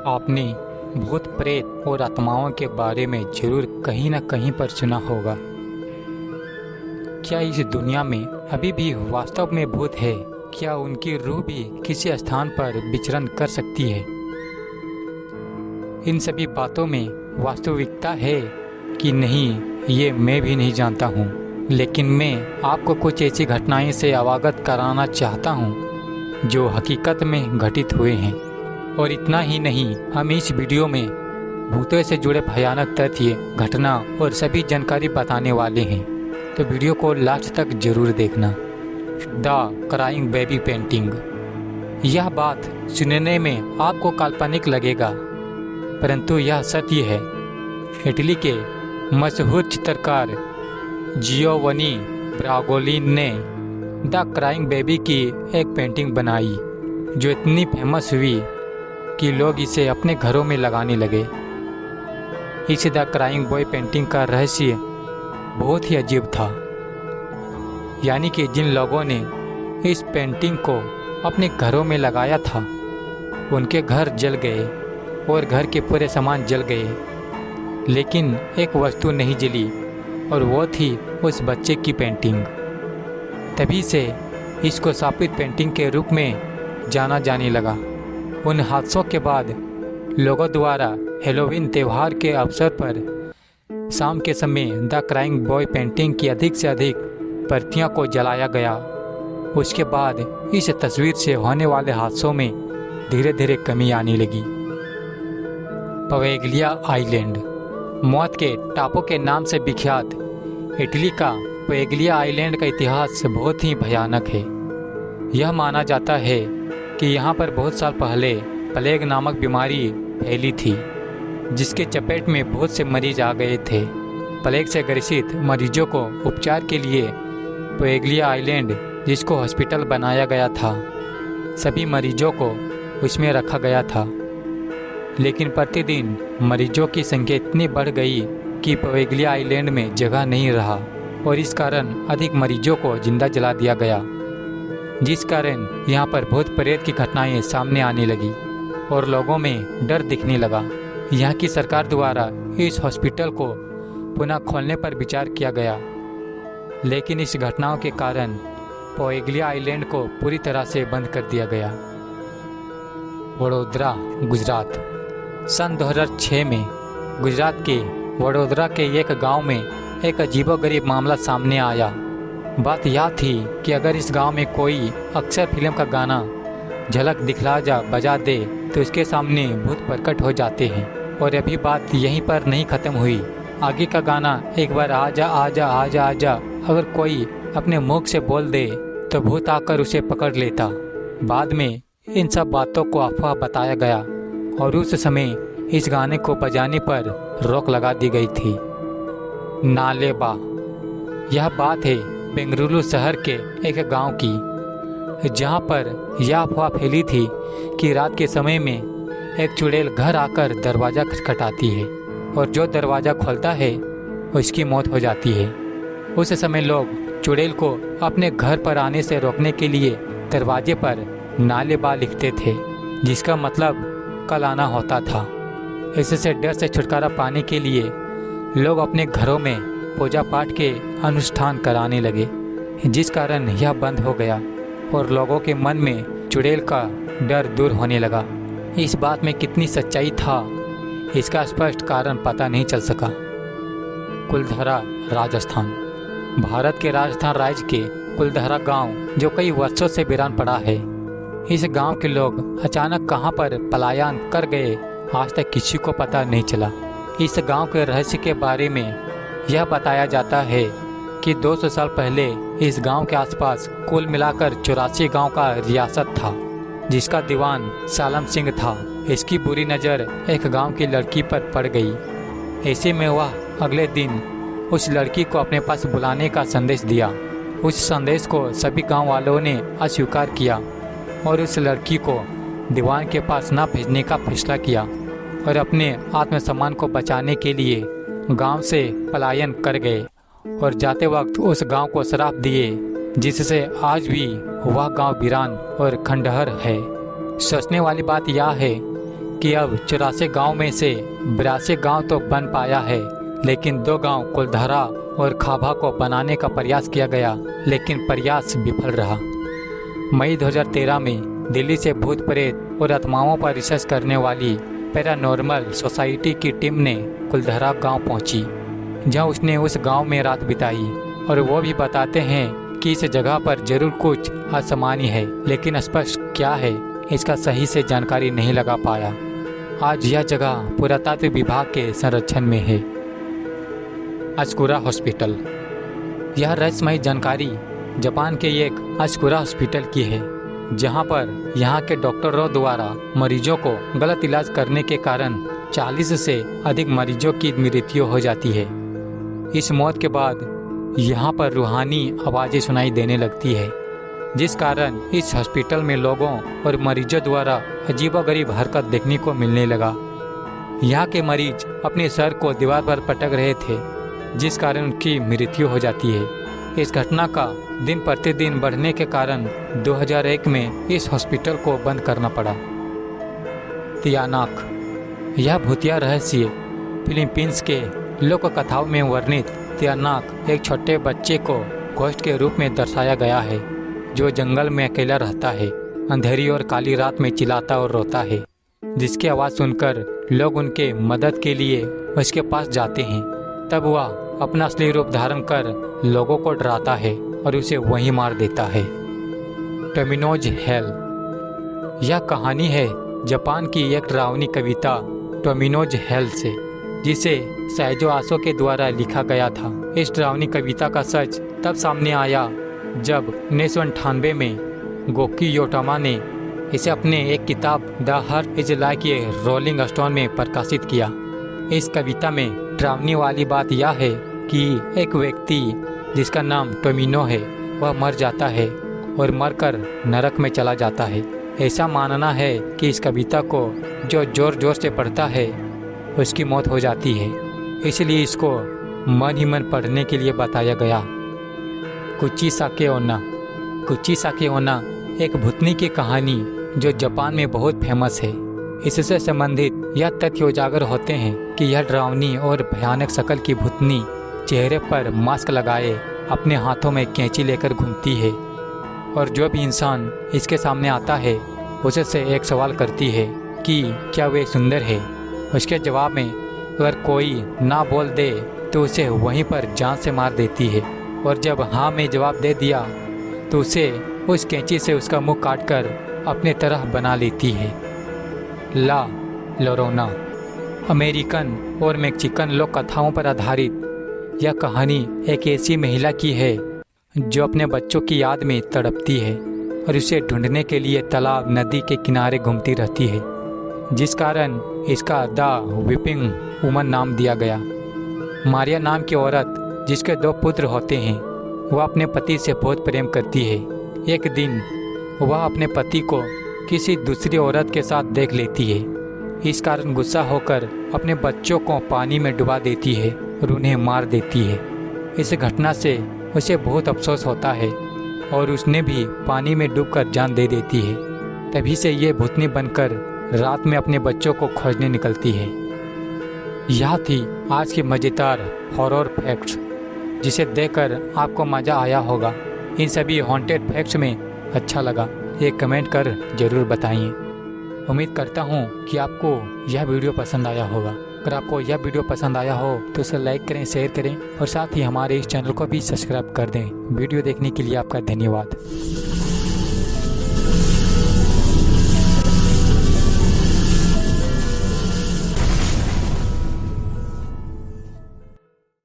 आपने भूत प्रेत और आत्माओं के बारे में जरूर कहीं न कहीं पर सुना होगा। क्या इस दुनिया में अभी भी वास्तव में भूत है? क्या उनकी रूह भी किसी स्थान पर विचरण कर सकती है? इन सभी बातों में वास्तविकता है कि नहीं, ये मैं भी नहीं जानता हूँ, लेकिन मैं आपको कुछ ऐसी घटनाएं से अवगत कराना चाहता हूँ जो हकीकत में घटित हुए हैं। और इतना ही नहीं, हम इस वीडियो में भूतों से जुड़े भयानक तथ्य, घटना और सभी जानकारी बताने वाले हैं, तो वीडियो को लास्ट तक जरूर देखना। The crying baby painting. यह बात सुनने में आपको काल्पनिक लगेगा, परंतु यह सत्य है। इटली के मशहूर चित्रकार जियोवनी ब्रागोलिन ने द क्राइंग बेबी की एक पेंटिंग बनाई जो इतनी फेमस हुई कि लोग इसे अपने घरों में लगाने लगे। इस द क्राइंग बॉय पेंटिंग का रहस्य बहुत ही अजीब था। यानी कि जिन लोगों ने इस पेंटिंग को अपने घरों में लगाया था, उनके घर जल गए और घर के पूरे सामान जल गए, लेकिन एक वस्तु नहीं जली, और वो थी उस बच्चे की पेंटिंग। तभी से इसको शापित पेंटिंग के रूप में जाना जाने लगा। उन हादसों के बाद लोगों द्वारा हैलोवीन त्यौहार के अवसर पर शाम के समय द क्राइंग बॉय पेंटिंग की अधिक से अधिक प्रतियों को जलाया गया। उसके बाद इस तस्वीर से होने वाले हादसों में धीरे धीरे कमी आने लगी। पवेग्लिया आइलैंड, मौत के टापू के नाम से विख्यात इटली का पवेग्लिया आइलैंड का इतिहास बहुत ही भयानक है। यह माना जाता है कि यहाँ पर बहुत साल पहले प्लेग नामक बीमारी फैली थी, जिसके चपेट में बहुत से मरीज आ गए थे। प्लेग से ग्रसित मरीजों को उपचार के लिए पवेग्लिया आइलैंड, जिसको हॉस्पिटल बनाया गया था, सभी मरीजों को उसमें रखा गया था। लेकिन प्रतिदिन मरीजों की संख्या इतनी बढ़ गई कि पवेग्लिया आइलैंड में जगह नहीं रहा, और इस कारण अधिक मरीजों को जिंदा जला दिया गया, जिस कारण यहाँ पर भूत प्रेत की घटनाएं सामने आने लगी और लोगों में डर दिखने लगा। यहाँ की सरकार द्वारा इस हॉस्पिटल को पुनः खोलने पर विचार किया गया, लेकिन इस घटनाओं के कारण पवेग्लिया आइलैंड को पूरी तरह से बंद कर दिया गया। वडोदरा, गुजरात। सन 2006 में गुजरात के वडोदरा के एक गांव में एक अजीबोगरीब मामला सामने आया। बात यह थी कि अगर इस गांव में कोई अक्सर फिल्म का गाना झलक दिखला जा बजा दे तो उसके सामने भूत प्रकट हो जाते हैं। और अभी बात यहीं पर नहीं ख़त्म हुई। आगे का गाना एक बार आजा आजा आजा आजा अगर कोई अपने मुख से बोल दे तो भूत आकर उसे पकड़ लेता। बाद में इन सब बातों को अफवाह बताया गया और उस समय इस गाने को बजाने पर रोक लगा दी गई थी। नालेबा। यह बात है बेंगलुरु शहर के एक गांव की, जहां पर यह अफवाह फैली थी कि रात के समय में एक चुड़ैल घर आकर दरवाज़ा खटखटाती है और जो दरवाज़ा खोलता है उसकी मौत हो जाती है। उस समय लोग चुड़ैल को अपने घर पर आने से रोकने के लिए दरवाजे पर नालेबा लिखते थे, जिसका मतलब कल आना होता था। इससे डर से छुटकारा पाने के लिए लोग अपने घरों में पूजा पाठ के अनुष्ठान कराने लगे, जिस कारण यह बंद हो गया और लोगों के मन में चुड़ैल का डर दूर होने लगा। इस बात में कितनी सच्चाई था, इसका स्पष्ट कारण पता नहीं चल सका। कुलधरा, राजस्थान। भारत के राजस्थान राज्य के कुलधरा गांव, जो कई वर्षों से वीरान पड़ा है। इस गांव के लोग अचानक कहां पर पलायन कर गए, आज तक किसी को पता नहीं चला। इस गांव के रहस्य के बारे में यह बताया जाता है कि 200 साल पहले इस गांव के आसपास कुल मिलाकर 84 गांव का रियासत था, जिसका दीवान सालम सिंह था। इसकी बुरी नज़र एक गांव की लड़की पर पड़ गई। ऐसे में वह अगले दिन उस लड़की को अपने पास बुलाने का संदेश दिया। उस संदेश को सभी गांव वालों ने अस्वीकार किया और उस लड़की को दीवान के पास न भेजने का फैसला किया और अपने आत्मसम्मान को बचाने के लिए गांव से पलायन कर गए और जाते वक्त उस गांव को श्राप दिए, जिससे आज भी वह गांव वीरान और खंडहर है। सोचने वाली बात यह है कि अब 84 गांव में से 82 गांव तो बन पाया है, लेकिन 2 गांव कुलधरा और खाभा को बनाने का प्रयास किया गया, लेकिन प्रयास विफल रहा। मई 2013 में दिल्ली से भूत प्रेत और आत्माओं पर रिसर्च करने वाली पैरानॉर्मल सोसाइटी की टीम ने कुलधरा गांव पहुंची, जहां उसने उस गांव में रात बिताई। और वो भी बताते हैं कि इस जगह पर जरूर कुछ असामान्य है, लेकिन स्पष्ट क्या है इसका सही से जानकारी नहीं लगा पाया। आज यह जगह पुरातत्व विभाग के संरक्षण में है। अशकुरा हॉस्पिटल। यह रहस्यमयी जानकारी जापान के एक अशकुरा हॉस्पिटल की है, जहां पर यहां के डॉक्टरों द्वारा मरीजों को गलत इलाज करने के कारण 40 से अधिक मरीजों की मृत्यु हो जाती है। इस मौत के बाद यहां पर रूहानी आवाज़ें सुनाई देने लगती है, जिस कारण इस हॉस्पिटल में लोगों और मरीजों द्वारा अजीबोगरीब हरकत देखने को मिलने लगा। यहाँ के मरीज अपने सर को दीवार पर पटक रहे थे, जिस कारण उनकी मृत्यु हो जाती है। इस घटना का दिन प्रतिदिन बढ़ने के कारण 2001 में इस हॉस्पिटल को बंद करना पड़ा। तियानाक। यह भूतिया रहस्य फिलीपींस के लोक कथाओं में वर्णित तियानाक एक छोटे बच्चे को घोस्ट के रूप में दर्शाया गया है, जो जंगल में अकेला रहता है, अंधेरी और काली रात में चिल्लाता और रोता है, जिसकी आवाज़ सुनकर लोग उनके मदद के लिए उसके पास जाते हैं। तब वह अपना असली रूप धारण कर लोगों को डराता है और उसे वहीं मार देता है। Tomino's hello. यह कहानी है जापान की एक डरावनी कविता टोमिनोज हेल से, जिसे साइजो आसो के द्वारा लिखा गया था। इस डरावनी कविता का सच तब सामने आया जब 1998 में गोकी योटामा ने इसे अपने एक किताब the heart is like a rolling stone में प्रकाशित किया। इस कविता में डरावनी वाली बात यह है कि एक व्यक्ति जिसका नाम टोमिनो है वह मर जाता है और मरकर नरक में चला जाता है। ऐसा मानना है कि इस कविता को जो जोर जोर से पढ़ता है उसकी मौत हो जाती है, इसलिए इसको मन ही मन पढ़ने के लिए बताया गया। कुचिसाके ओना। कुचिसाके ओना एक भूतनी की कहानी जो जापान में बहुत फेमस है। इससे संबंधित यह तथ्य उजागर होते हैं कि यह डरावनी और भयानक शक्ल की भूतनी चेहरे पर मास्क लगाए अपने हाथों में कैंची लेकर घूमती है, और जो भी इंसान इसके सामने आता है उसे से एक सवाल करती है कि क्या वे सुंदर है। उसके जवाब में अगर कोई ना बोल दे तो उसे वहीं पर जान से मार देती है, और जब हाँ में जवाब दे दिया तो उसे उस कैंची से उसका मुंह काटकर अपने तरह बना लेती है। ला लोरोना। अमेरिकन और मैक्सिकन लोक कथाओं पर आधारित यह कहानी एक ऐसी महिला की है जो अपने बच्चों की याद में तड़पती है और उसे ढूंढने के लिए तालाब नदी के किनारे घूमती रहती है, जिस कारण इसका द वीपिंग वुमन नाम दिया गया। मारिया नाम की औरत जिसके 2 पुत्र होते हैं, वह अपने पति से बहुत प्रेम करती है। एक दिन वह अपने पति को किसी दूसरी औरत के साथ देख लेती है। इस कारण गुस्सा होकर अपने बच्चों को पानी में डुबा देती है और उन्हें मार देती है। इस घटना से उसे बहुत अफसोस होता है और उसने भी पानी में डूबकर जान दे देती है। तभी से ये भूतनी बनकर रात में अपने बच्चों को खोजने निकलती है। यह थी आज की मज़ेदार हॉरर फैक्ट्स, जिसे देखकर आपको मज़ा आया होगा। इन सभी हॉन्टेड फैक्ट्स में अच्छा लगा ये कमेंट कर ज़रूर बताइए। उम्मीद करता हूँ कि आपको यह वीडियो पसंद आया होगा। अगर आपको यह वीडियो पसंद आया हो तो इसे लाइक करें, शेयर करें और साथ ही हमारे इस चैनल को भी सब्सक्राइब कर दें। वीडियो देखने के लिए आपका धन्यवाद।